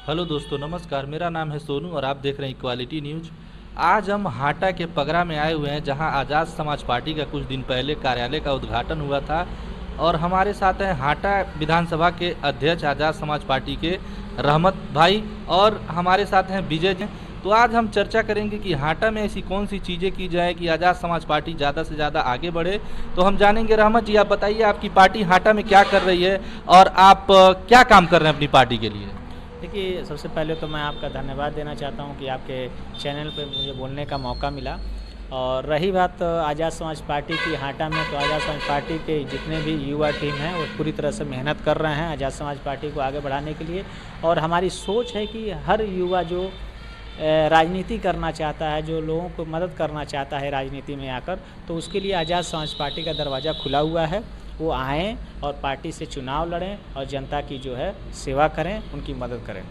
Hello दोस्तों, नमस्कार। मेरा नाम है सोनू और आप देख रहे हैं इक्वालिटी न्यूज। आज हम हाटा के पगरा में आए हुए हैं, जहां आज़ाद समाज पार्टी का कुछ दिन पहले कार्यालय का उद्घाटन हुआ था। और हमारे साथ हैं हाटा विधानसभा के अध्यक्ष आज़ाद समाज पार्टी के रहमत भाई, और हमारे साथ हैं विजय जी। तो आज हम चर्चा करेंगे कि हाटा में ऐसी कौन सी चीज़ें की जाए कि आज़ाद समाज पार्टी ज़्यादा से ज़्यादा आगे बढ़े। तो हम जानेंगे। रहमत जी, आप बताइए, आपकी पार्टी हाटा में क्या कर रही है और आप क्या काम कर रहे हैं अपनी पार्टी के लिए। देखिए, सबसे पहले तो मैं आपका धन्यवाद देना चाहता हूं कि आपके चैनल पे मुझे बोलने का मौका मिला। और रही बात आज़ाद समाज पार्टी की हाटा में, तो आज़ाद समाज पार्टी के जितने भी युवा टीम हैं वो पूरी तरह से मेहनत कर रहे हैं आज़ाद समाज पार्टी को आगे बढ़ाने के लिए। और हमारी सोच है कि हर युवा जो राजनीति करना चाहता है, जो लोगों को मदद करना चाहता है राजनीति में आकर, तो उसके लिए आज़ाद समाज पार्टी का दरवाज़ा खुला हुआ है। वो आएँ और पार्टी से चुनाव लड़ें और जनता की जो है सेवा करें, उनकी मदद करें।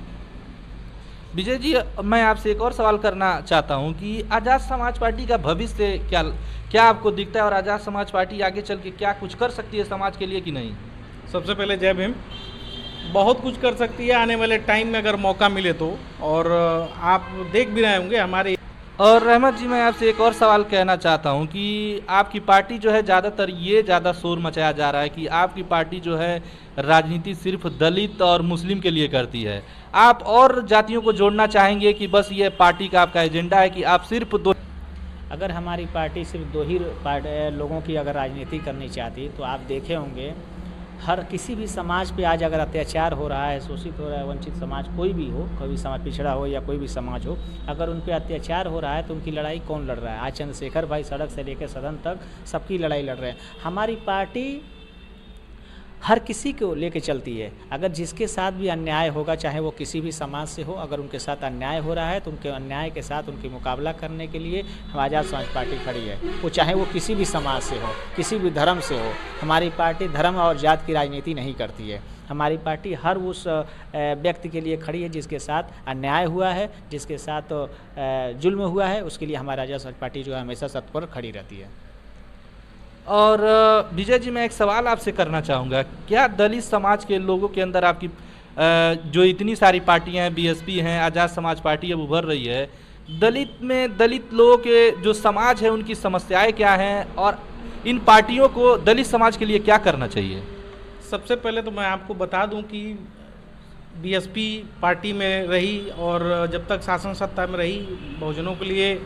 विजय जी, मैं आपसे एक और सवाल करना चाहता हूं कि आज़ाद समाज पार्टी का भविष्य क्या क्या आपको दिखता है, और आज़ाद समाज पार्टी आगे चल के क्या कुछ कर सकती है समाज के लिए कि नहीं। सबसे पहले जय भीम। बहुत कुछ कर सकती है आने वाले टाइम में अगर मौका मिले तो। और आप देख भी रहे होंगे हमारे। और रहमत जी, मैं आपसे एक और सवाल कहना चाहता हूं कि आपकी पार्टी जो है, ज़्यादातर ये ज़्यादा शोर मचाया जा रहा है कि आपकी पार्टी जो है राजनीति सिर्फ दलित और मुस्लिम के लिए करती है। आप और जातियों को जोड़ना चाहेंगे कि बस ये पार्टी का आपका एजेंडा है कि आप सिर्फ दो। अगर हमारी पार्टी सिर्फ दो ही लोगों की अगर राजनीति करनी चाहती, तो आप देखे होंगे हर किसी भी समाज पे आज अगर अत्याचार हो रहा है, शोषित हो रहा है, वंचित समाज कोई भी हो, कोई भी समाज पिछड़ा हो या कोई भी समाज हो, अगर उन पे अत्याचार हो रहा है तो उनकी लड़ाई कौन लड़ रहा है। आज चंद्रशेखर भाई सड़क से लेकर सदन तक सबकी लड़ाई लड़ रहे हैं। हमारी पार्टी हर किसी को लेके चलती है। अगर जिसके साथ भी अन्याय होगा, चाहे वो किसी भी समाज से हो, अगर उनके साथ अन्याय हो रहा है तो उनके अन्याय के साथ उनकी मुकाबला करने के लिए आज़ाद समाज पार्टी खड़ी है। वो चाहे वो किसी भी समाज से हो, किसी भी धर्म से हो। हमारी पार्टी धर्म और जात की राजनीति नहीं करती है। हमारी पार्टी हर उस व्यक्ति के लिए खड़ी है जिसके साथ अन्याय हुआ है, जिसके साथ जुल्म हुआ है, उसके लिए हमारी आज़ाद समाज पार्टी जो है हमेशा तत्पर खड़ी रहती है। और विजय जी, मैं एक सवाल आपसे करना चाहूँगा। क्या दलित समाज के लोगों के अंदर आपकी जो इतनी सारी पार्टियां हैं, बीएसपी हैं, आज़ाद समाज पार्टी अब उभर रही है, दलित लोगों के जो समाज है उनकी समस्याएं क्या हैं, और इन पार्टियों को दलित समाज के लिए क्या करना चाहिए। सबसे पहले तो मैं आपको बता दूं कि बीएसपी पार्टी में रही और जब तक शासन सत्ता में रही, बहुजनों के लिए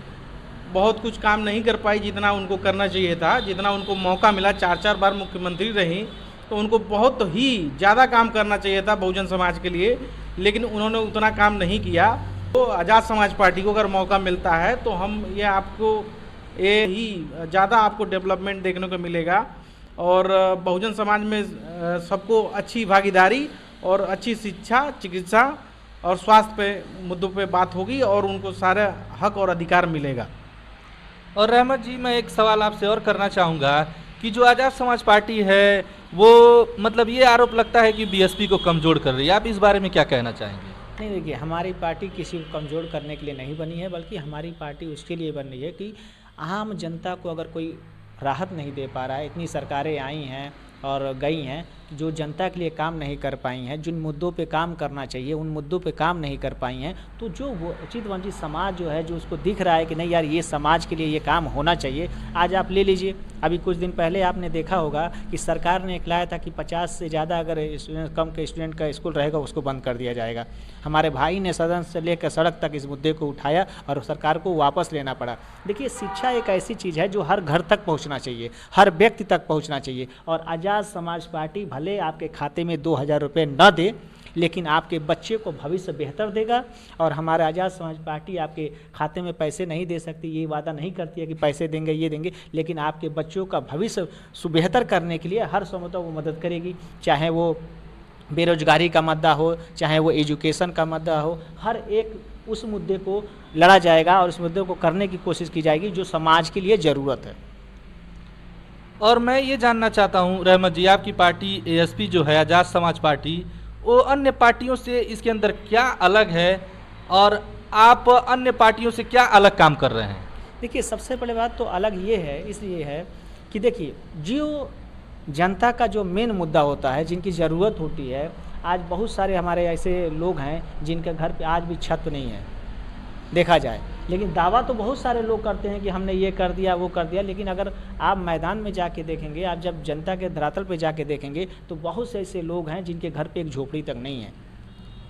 बहुत कुछ काम नहीं कर पाई जितना उनको करना चाहिए था। जितना उनको मौका मिला, 4 बार मुख्यमंत्री रही, तो उनको बहुत ही ज़्यादा काम करना चाहिए था बहुजन समाज के लिए, लेकिन उन्होंने उतना काम नहीं किया। तो आज़ाद समाज पार्टी को अगर मौका मिलता है तो हम ये ही ज़्यादा आपको डेवलपमेंट देखने को मिलेगा। और बहुजन समाज में सबको अच्छी भागीदारी और अच्छी शिक्षा, चिकित्सा और स्वास्थ्य पे मुद्दों पे बात होगी और उनको सारे हक और अधिकार मिलेगा। और रहमत जी, मैं एक सवाल आपसे और करना चाहूँगा कि जो आज़ाद समाज पार्टी है वो मतलब ये आरोप लगता है कि बीएसपी को कमज़ोर कर रही है। आप इस बारे में क्या कहना चाहेंगे। नहीं, देखिए, हमारी पार्टी किसी को कमज़ोर करने के लिए नहीं बनी है, बल्कि हमारी पार्टी उसके लिए बन रही है कि आम जनता को अगर कोई राहत नहीं दे पा रहा है, इतनी सरकारें आई हैं और गई हैं जो जनता के लिए काम नहीं कर पाई हैं, जिन मुद्दों पे काम करना चाहिए उन मुद्दों पे काम नहीं कर पाई हैं, तो जो वो उचित वंचित समाज जो है, जो उसको दिख रहा है कि नहीं यार, ये समाज के लिए ये काम होना चाहिए। आज आप ले लीजिए, अभी कुछ दिन पहले आपने देखा होगा कि सरकार ने एक लाया था कि 50 से ज़्यादा अगर कम के स्टूडेंट का स्कूल रहेगा उसको बंद कर दिया जाएगा। हमारे भाई ने सदन से लेकर सड़क तक इस मुद्दे को उठाया और सरकार को वापस लेना पड़ा। देखिए, शिक्षा एक ऐसी चीज़ है जो हर घर तक पहुँचना चाहिए, हर व्यक्ति तक पहुँचना चाहिए। और आज़ाद समाज पार्टी भले आपके खाते में 2000 रुपये न दे, लेकिन आपके बच्चे को भविष्य बेहतर देगा। और हमारे आज़ाद समाज पार्टी आपके खाते में पैसे नहीं दे सकती, ये वादा नहीं करती है कि पैसे देंगे, ये देंगे, लेकिन आपके बच्चों का भविष्य बेहतर करने के लिए हर संभव वो मदद करेगी। चाहे वो बेरोजगारी का मुद्दा हो, चाहे वो एजुकेशन का मुद्दा हो, हर एक उस मुद्दे को लड़ा जाएगा और उस मुद्दे को करने की कोशिश की जाएगी जो समाज के लिए ज़रूरत है। और मैं ये जानना चाहता हूँ रहमत जी, आपकी पार्टी एएसपी जो है आज़ाद समाज पार्टी, वो अन्य पार्टियों से इसके अंदर क्या अलग है, और आप अन्य पार्टियों से क्या अलग काम कर रहे हैं। देखिए, सबसे पहले बात तो अलग ये है, इसलिए है कि देखिए, जो जनता का जो मेन मुद्दा होता है, जिनकी ज़रूरत होती है, आज बहुत सारे हमारे ऐसे लोग हैं जिनके घर पे आज भी छत नहीं है देखा जाए, लेकिन दावा तो बहुत सारे लोग करते हैं कि हमने ये कर दिया वो कर दिया, लेकिन अगर आप मैदान में जाके देखेंगे, आप जब जनता के धरातल पे जाके देखेंगे तो बहुत से ऐसे लोग हैं जिनके घर पे एक झोपड़ी तक नहीं है।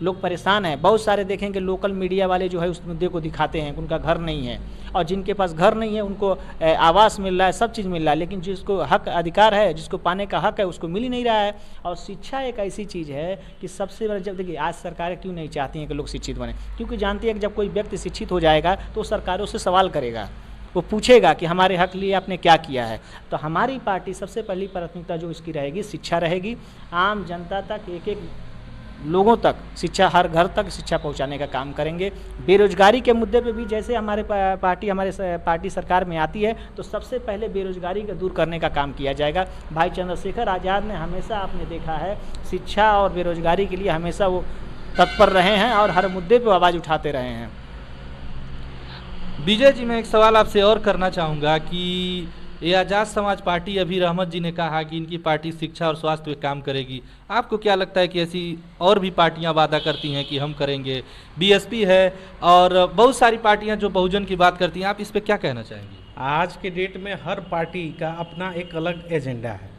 लोग परेशान हैं। बहुत सारे देखेंगे लोकल मीडिया वाले जो है उस मुद्दे को दिखाते हैं, उनका घर नहीं है, और जिनके पास घर नहीं है उनको आवास मिल रहा है, सब चीज़ मिल रहा है, लेकिन जिसको हक अधिकार है, जिसको पाने का हक है, उसको मिल ही नहीं रहा है। और शिक्षा एक ऐसी चीज़ है कि सबसे बड़ा, जब देखिए आज सरकारें क्यों नहीं चाहती हैं कि लोग शिक्षित बने, क्योंकि जानती है कि जब कोई व्यक्ति शिक्षित हो जाएगा तो सरकारों से सवाल करेगा, वो पूछेगा कि हमारे हक लिए आपने क्या किया है। तो हमारी पार्टी सबसे पहली प्राथमिकता जो इसकी रहेगी शिक्षा रहेगी। आम जनता तक, एक एक लोगों तक शिक्षा, हर घर तक शिक्षा पहुंचाने का काम करेंगे। बेरोजगारी के मुद्दे पे भी जैसे हमारे पार्टी सरकार में आती है तो सबसे पहले बेरोजगारी को दूर करने का काम किया जाएगा। भाई चंद्रशेखर आज़ाद ने हमेशा, आपने देखा है, शिक्षा और बेरोजगारी के लिए हमेशा वो तत्पर रहे हैं और हर मुद्दे पर आवाज़ उठाते रहे हैं। विजय जी, मैं एक सवाल आपसे और करना चाहूँगा कि ये आज़ाद समाज पार्टी, अभी रहमत जी ने कहा कि इनकी पार्टी शिक्षा और स्वास्थ्य पे काम करेगी। आपको क्या लगता है कि ऐसी और भी पार्टियां वादा करती हैं कि हम करेंगे? बीएसपी है और बहुत सारी पार्टियां जो बहुजन की बात करती हैं, आप इस पे क्या कहना चाहेंगे? आज के डेट में हर पार्टी का अपना एक अलग एजेंडा है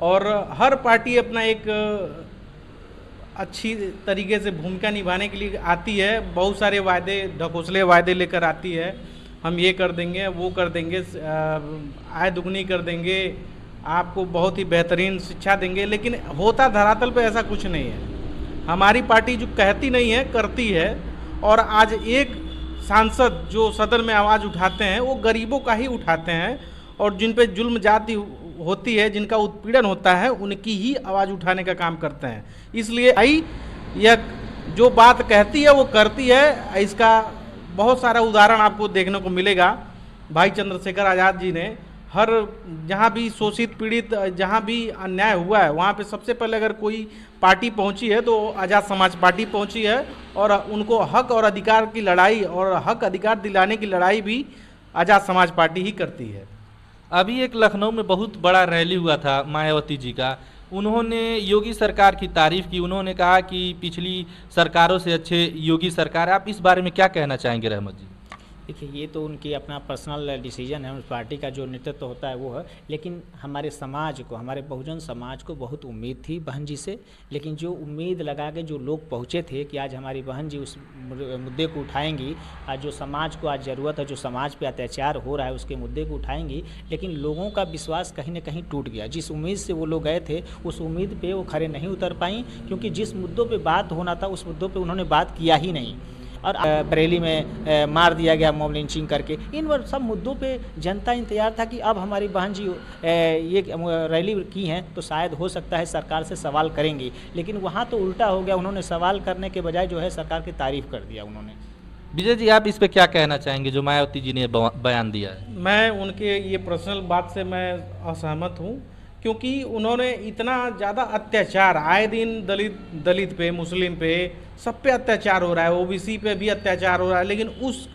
और हर पार्टी अपना एक अच्छी तरीके से भूमिका निभाने के लिए आती है। बहुत सारे वादे, ढकोसले वादे लेकर आती है, हम ये कर देंगे, वो कर देंगे, आय दुगनी कर देंगे, आपको बहुत ही बेहतरीन शिक्षा देंगे, लेकिन होता धरातल पे ऐसा कुछ नहीं है। हमारी पार्टी जो कहती नहीं है, करती है। और आज एक सांसद जो सदन में आवाज़ उठाते हैं वो गरीबों का ही उठाते हैं, और जिन पे जुल्म जाति होती है, जिनका उत्पीड़न होता है, उनकी ही आवाज़ उठाने का काम करते हैं। इसलिए यह जो बात कहती है वो करती है। इसका बहुत सारा उदाहरण आपको देखने को मिलेगा। भाई चंद्रशेखर आज़ाद जी ने हर, जहाँ भी शोषित पीड़ित, जहाँ भी अन्याय हुआ है, वहाँ पे सबसे पहले अगर कोई पार्टी पहुँची है तो आज़ाद समाज पार्टी पहुँची है, और उनको हक और अधिकार की लड़ाई और हक अधिकार दिलाने की लड़ाई भी आज़ाद समाज पार्टी ही करती है। अभी एक लखनऊ में बहुत बड़ा रैली हुआ था मायावती जी का, उन्होंने योगी सरकार की तारीफ की, उन्होंने कहा कि पिछली सरकारों से अच्छे योगी सरकार है। आप इस बारे में क्या कहना चाहेंगे रहमत जी? देखिए, ये तो उनकी अपना पर्सनल डिसीजन है, उस पार्टी का जो नेतृत्व होता है वो है, लेकिन हमारे समाज को, हमारे बहुजन समाज को बहुत उम्मीद थी बहन जी से। लेकिन जो उम्मीद लगा के जो लोग पहुँचे थे कि आज हमारी बहन जी उस मुद्दे को उठाएंगी, आज जो समाज को आज ज़रूरत है, जो समाज पे अत्याचार हो रहा है उसके मुद्दे को उठाएंगी, लेकिन लोगों का विश्वास कहीं ना कहीं टूट गया। जिस उम्मीद से वो लोग गए थे उस उम्मीद पे वो खरे नहीं उतर पाई, क्योंकि जिस मुद्दों पे बात होना था उस मुद्दों पे उन्होंने बात किया ही नहीं। और बरेली में मार दिया गया मॉब लिंचिंग करके, इन सब मुद्दों पे जनता इंतजार था कि अब हमारी बहन जी ये रैली की हैं तो शायद हो सकता है सरकार से सवाल करेंगी, लेकिन वहाँ तो उल्टा हो गया। उन्होंने सवाल करने के बजाय जो है सरकार की तारीफ कर दिया उन्होंने। विजय जी, आप इस पे क्या कहना चाहेंगे जो मायावती जी ने बयान दिया है? मैं उनके ये पर्सनल बात से मैं असहमत हूँ, क्योंकि उन्होंने इतना ज़्यादा अत्याचार, आए दिन दलित पे, मुस्लिम पे, सब पे अत्याचार हो रहा है, ओबीसी पे भी अत्याचार हो रहा है, लेकिन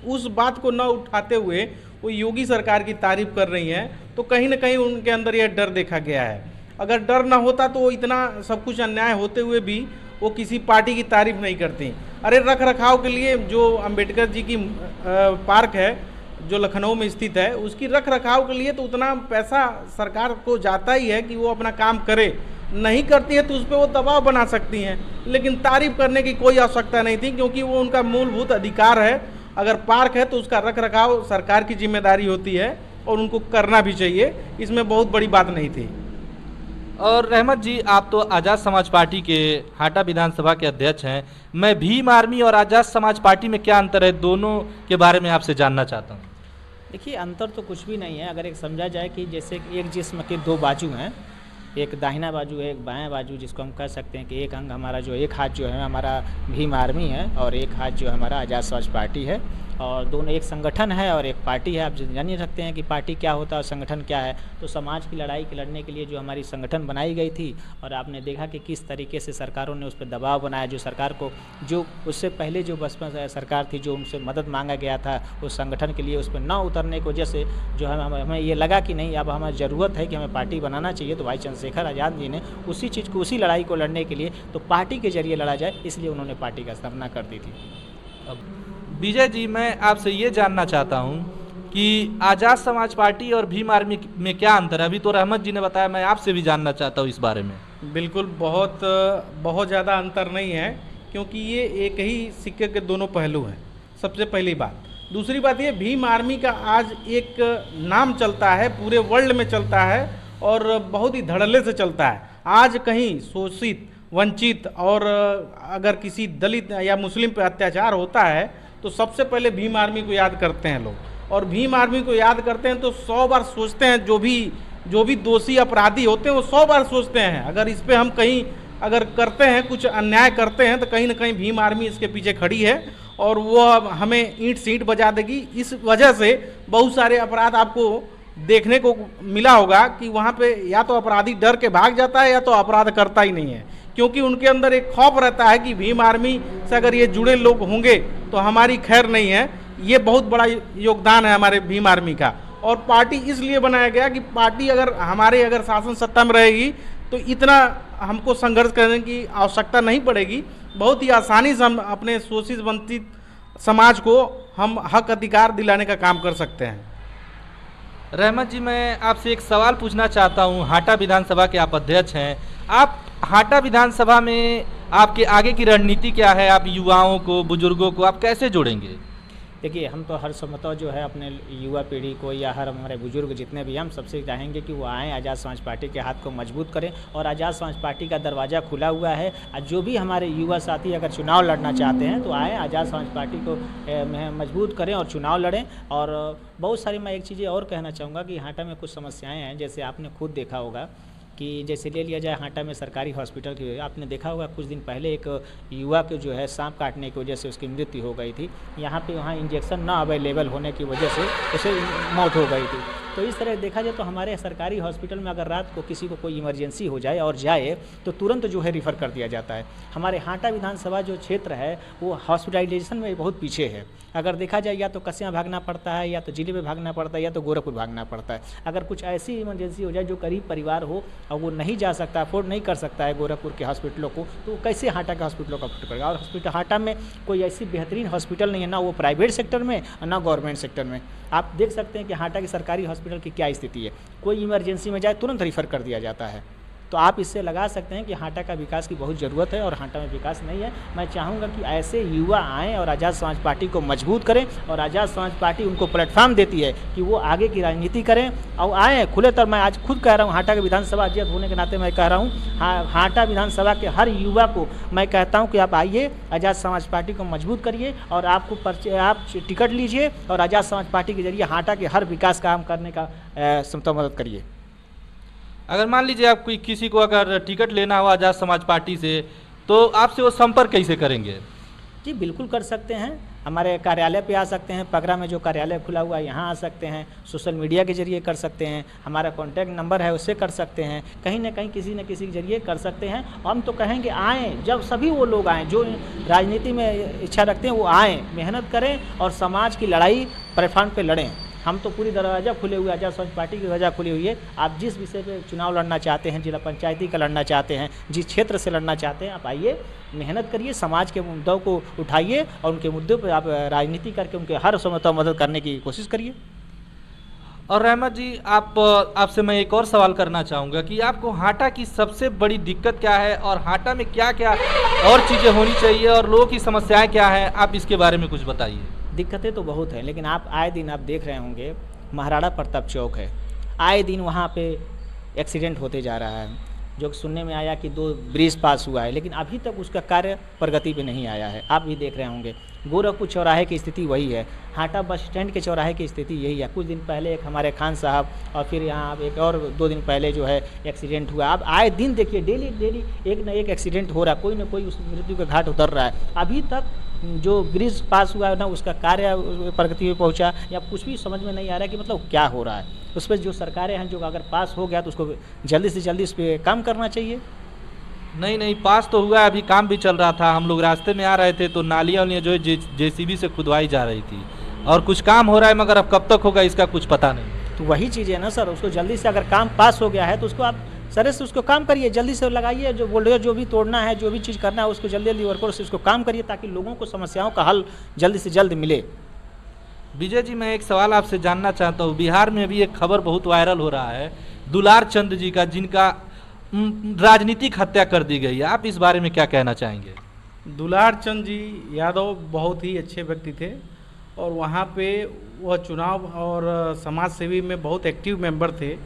उस बात को न उठाते हुए वो योगी सरकार की तारीफ कर रही हैं, तो कहीं ना कहीं उनके अंदर यह डर देखा गया है। अगर डर ना होता तो इतना सब कुछ अन्याय होते हुए भी वो किसी पार्टी की तारीफ नहीं करती। अरे रख रखाव के लिए जो अंबेडकर जी की पार्क है जो लखनऊ में स्थित है, उसकी रख रखाव के लिए तो उतना पैसा सरकार को जाता ही है कि वो अपना काम करे। नहीं करती है तो उस पर वो दबाव बना सकती हैं, लेकिन तारीफ करने की कोई आवश्यकता नहीं थी, क्योंकि वो उनका मूलभूत अधिकार है। अगर पार्क है तो उसका रख रखाव सरकार की जिम्मेदारी होती है और उनको करना भी चाहिए, इसमें बहुत बड़ी बात नहीं थी। और रहमत जी, आप तो आज़ाद समाज पार्टी के हाटा विधानसभा के अध्यक्ष हैं। मैं भीम आर्मी और आज़ाद समाज पार्टी में क्या अंतर है, दोनों के बारे में आपसे जानना चाहता हूँ। देखिए, अंतर तो कुछ भी नहीं है। अगर एक समझा जाए कि जैसे एक जिस्म के दो बाजू हैं, एक दाहिना बाजू है, एक बायां बाजू, जिसको हम कह सकते हैं कि एक अंग हमारा जो एक हाथ जो है हमारा भीम आर्मी है और एक हाथ जो हमारा आज़ाद समाज पार्टी है। और दोनों एक संगठन है और एक पार्टी है। आप जान ही सकते हैं कि पार्टी क्या होता है और संगठन क्या है। तो समाज की लड़ाई के लड़ने के लिए जो हमारी संगठन बनाई गई थी, और आपने देखा कि किस तरीके से सरकारों ने उस पर दबाव बनाया, जो सरकार को, जो उससे पहले जो बसपा सरकार थी, जो उनसे मदद मांगा गया था उस संगठन के लिए, उस पर ना उतरने की वजह से जो हमें ये लगा कि नहीं, अब हमें ज़रूरत है कि हमें पार्टी बनाना चाहिए। तो भाई चंद्रशेखर आज़ाद जी ने उसी चीज़ को, उसी लड़ाई को लड़ने के लिए तो पार्टी के जरिए लड़ा जाए, इसलिए उन्होंने पार्टी का स्थापना कर दी थी। अब विजय जी, मैं आपसे ये जानना चाहता हूँ कि आज़ाद समाज पार्टी और भीम आर्मी में क्या अंतर है? अभी तो रहमत जी ने बताया, मैं आपसे भी जानना चाहता हूँ इस बारे में। बिल्कुल, बहुत बहुत ज़्यादा अंतर नहीं है, क्योंकि ये एक ही सिक्के के दोनों पहलू हैं। सबसे पहली बात। दूसरी बात ये, भीम आर्मी का आज एक नाम चलता है, पूरे वर्ल्ड में चलता है और बहुत ही धड़ल्ले से चलता है। आज कहीं शोषित, वंचित और अगर किसी दलित या मुस्लिम पे अत्याचार होता है तो सबसे पहले भीम आर्मी को याद करते हैं लोग। और भीम आर्मी को याद करते हैं तो 100 बार सोचते हैं, जो भी दोषी अपराधी होते हैं वो 100 बार सोचते हैं, अगर इस पे हम कहीं अगर करते हैं, कुछ अन्याय करते हैं, तो कहीं ना कहीं भीम आर्मी इसके पीछे खड़ी है और वो हमें ईंट सीट बजा देगी। इस वजह से बहुत सारे अपराध आपको देखने को मिला होगा कि वहाँ पे या तो अपराधी डर के भाग जाता है या तो अपराध करता ही नहीं है, क्योंकि उनके अंदर एक खौफ रहता है कि भीम आर्मी से अगर ये जुड़े लोग होंगे तो हमारी खैर नहीं है। ये बहुत बड़ा योगदान है हमारे भीम आर्मी का। और पार्टी इसलिए बनाया गया कि पार्टी अगर शासन सत्ता में रहेगी तो इतना हमको संघर्ष करने की आवश्यकता नहीं पड़ेगी। बहुत ही आसानी से हम अपने शोषित वंचित समाज को हम हक अधिकार दिलाने का काम कर सकते हैं। रहमत जी, मैं आपसे एक सवाल पूछना चाहता हूँ। हाटा विधानसभा के आप अध्यक्ष हैं। आप हाटा विधानसभा में आपके आगे की रणनीति क्या है? आप युवाओं को, बुजुर्गों को आप कैसे जोड़ेंगे? देखिए, हम तो हर समय जो है अपने युवा पीढ़ी को या हमारे बुजुर्ग जितने भी, हम सबसे चाहेंगे कि वो आएँ, आज़ाद समाज पार्टी के हाथ को मजबूत करें। और आज़ाद समाज पार्टी का दरवाज़ा खुला हुआ है। जो भी हमारे युवा साथी अगर चुनाव लड़ना चाहते हैं तो आएँ, आज़ाद समाज पार्टी को मजबूत करें और चुनाव लड़ें। और बहुत सारी, मैं एक चीज़ें और कहना चाहूँगा कि हाटा में कुछ समस्याएँ हैं, जैसे आपने खुद देखा होगा कि जैसे ले लिया जाए हाटा में सरकारी हॉस्पिटल की, आपने देखा होगा कुछ दिन पहले एक युवा के जो है सांप काटने की वजह से उसकी मृत्यु हो गई थी। यहाँ पे वहाँ इंजेक्शन ना अवेलेबल होने की वजह से उसे मौत हो गई थी। तो इस तरह देखा जाए तो हमारे सरकारी हॉस्पिटल में अगर रात को किसी को कोई इमरजेंसी हो जाए और जाए तो तुरंत जो है रिफ़र कर दिया जाता है। हमारे हाटा विधानसभा जो क्षेत्र है वो हॉस्पिटलाइजेशन में बहुत पीछे है। अगर देखा जाए या तो कसियाँ भागना पड़ता है, या तो जिले में भागना पड़ता है, या तो गोरखपुर भागना पड़ता है। अगर कुछ ऐसी इमरजेंसी हो जाए जो गरीब परिवार हो और वो नहीं जा सकता, अफोर्ड नहीं कर सकता है गोरखपुर के हॉस्पिटलों को, तो वो कैसे हाटा के हॉस्पिटलों का अफोर्ड करेगा? और हॉस्पिटल हाटा में कोई ऐसी बेहतरीन हॉस्पिटल नहीं है, ना वो प्राइवेट सेक्टर में और ना गवर्नमेंट सेक्टर में। आप देख सकते हैं कि हाटा की सरकारी हॉस्पिटल की क्या स्थिति है। कोई इमरजेंसी में जाए तुरंत रिफ़र कर दिया जाता है। तो आप इससे लगा सकते हैं कि हाटा का विकास की बहुत ज़रूरत है और हाटा में विकास नहीं है। मैं चाहूँगा कि ऐसे युवा आएँ और आज़ाद समाज पार्टी को मजबूत करें, और आज़ाद समाज पार्टी उनको प्लेटफॉर्म देती है कि वो आगे की राजनीति करें और आएँ खुले तौर। मैं आज खुद कह रहा हूँ, हाटा के विधानसभा अध्यक्ष होने के नाते मैं कह रहा हूँ, हाटा विधानसभा के हर युवा को मैं कहता हूँ कि आप आइए, आज़ाद समाज पार्टी को मजबूत करिए और आप टिकट लीजिए और आज़ाद समाज पार्टी के जरिए हाटा के हर विकास काम करने का मदद करिए। अगर मान लीजिए आप किसी को अगर टिकट लेना हो आज़ाद समाज पार्टी से, तो आपसे वो संपर्क कैसे करेंगे? जी बिल्कुल कर सकते हैं। हमारे कार्यालय पे आ सकते हैं, पगरा में जो कार्यालय खुला हुआ है यहाँ आ सकते हैं। सोशल मीडिया के जरिए कर सकते हैं, हमारा कॉन्टैक्ट नंबर है उससे कर सकते हैं, कहीं ना कहीं किसी न किसी के जरिए कर सकते हैं। हम तो कहेंगे आएँ, जब सभी वो लोग आएँ जो राजनीति में इच्छा रखते हैं वो आएँ, मेहनत करें और समाज की लड़ाई प्लेटफॉर्म पे लड़ें। हम तो पूरी दरवाज़ा खुले हुए, आज़ाद समाज पार्टी की दरवाज़ा खुली हुई है। आप जिस विषय पे चुनाव लड़ना चाहते हैं, जिला पंचायती का लड़ना चाहते हैं, जिस क्षेत्र से लड़ना चाहते हैं, आप आइए, मेहनत करिए, समाज के मुद्दों को उठाइए और उनके मुद्दों पर आप राजनीति करके उनके हर समय मदद करने की कोशिश करिए। और रहमत जी, आपसे मैं एक और सवाल करना चाहूँगा कि आपको हाटा की सबसे बड़ी दिक्कत क्या है और हाटा में क्या क्या और चीज़ें होनी चाहिए और लोगों की समस्याएँ क्या हैं, आप इसके बारे में कुछ बताइए। दिक्कतें तो बहुत हैं, लेकिन आप आए दिन आप देख रहे होंगे महाराणा प्रताप चौक है, आए दिन वहाँ पे एक्सीडेंट होते जा रहा है। जो सुनने में आया कि 2 ब्रिज पास हुआ है, लेकिन अभी तक उसका कार्य प्रगति पे नहीं आया है। आप भी देख रहे होंगे गोरखपुर चौराहे की स्थिति वही है, हाटा बस स्टैंड के चौराहे की स्थिति यही है। कुछ दिन पहले एक हमारे खान साहब और फिर यहाँ एक और 2 दिन पहले जो है एक्सीडेंट हुआ। आप आए दिन देखिए डेली एक न एक एक्सीडेंट हो रहा है, कोई ना कोई उस मृत्यु के घाट उतर रहा है। अभी तक जो ब्रिज पास हुआ है ना उसका कार्य प्रगति में पहुंचा, या कुछ भी समझ में नहीं आ रहा है कि मतलब क्या हो रहा है। उस पर जो सरकारें हैं जो अगर पास हो गया तो उसको जल्दी से जल्दी इस पर काम करना चाहिए। नहीं पास तो हुआ है, अभी काम भी चल रहा था। हम लोग रास्ते में आ रहे थे तो नालियाँ वालियाँ जो है जेसीबी से खुदवाई जा रही थी और कुछ काम हो रहा है, मगर अब कब तक होगा इसका कुछ पता नहीं। तो वही चीज़ है ना सर, उसको जल्दी से अगर काम पास हो गया है तो उसको आप सर से उसको काम करिए, जल्दी से लगाइए, जो बोल्डर जो भी तोड़ना है, जो भी चीज़ करना है उसको जल्दी जल्दी वर्करों से उसको काम करिए ताकि लोगों को समस्याओं का हल जल्दी से जल्द मिले। विजय जी, मैं एक सवाल आपसे जानना चाहता हूँ। बिहार में अभी एक खबर बहुत वायरल हो रहा है दुलार चंद जी का, जिनका राजनीतिक हत्या कर दी गई है। आप इस बारे में क्या कहना चाहेंगे? दुलार चंद जी यादव बहुत ही अच्छे व्यक्ति थे और वहाँ पे वह चुनाव और समाज सेवी में बहुत एक्टिव मेंबर थे।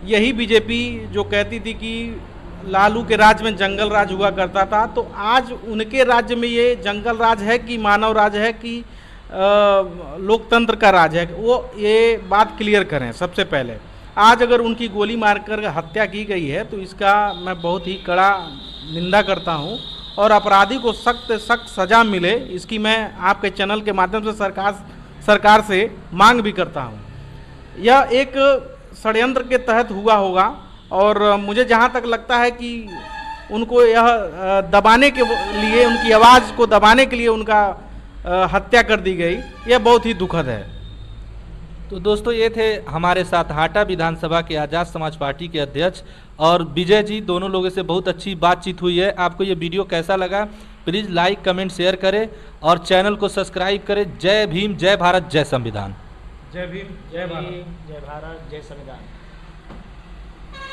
यही बीजेपी जो कहती थी कि लालू के राज में जंगल राज हुआ करता था, तो आज उनके राज्य में ये जंगल राज है कि मानव राज है कि लोकतंत्र का राज है, वो ये बात क्लियर करें। सबसे पहले आज अगर उनकी गोली मारकर हत्या की गई है तो इसका मैं बहुत ही कड़ा निंदा करता हूं और अपराधी को सख्त सख्त सजा मिले, इसकी मैं आपके चैनल के माध्यम से सरकार से मांग भी करता हूं। यह एक षड्यंत्र के तहत हुआ होगा और मुझे जहां तक लगता है कि उनको यह दबाने के लिए, उनकी आवाज़ को दबाने के लिए उनका हत्या कर दी गई, यह बहुत ही दुखद है। तो दोस्तों, ये थे हमारे साथ हाटा विधानसभा के आज़ाद समाज पार्टी के अध्यक्ष और विजय जी। दोनों लोगों से बहुत अच्छी बातचीत हुई है। आपको ये वीडियो कैसा लगा प्लीज़ लाइक कमेंट शेयर करें और चैनल को सब्सक्राइब करें। जय भीम, जय भारत, जय संविधान। जय भीम, जय भारत, जय भारत, जय संविधान।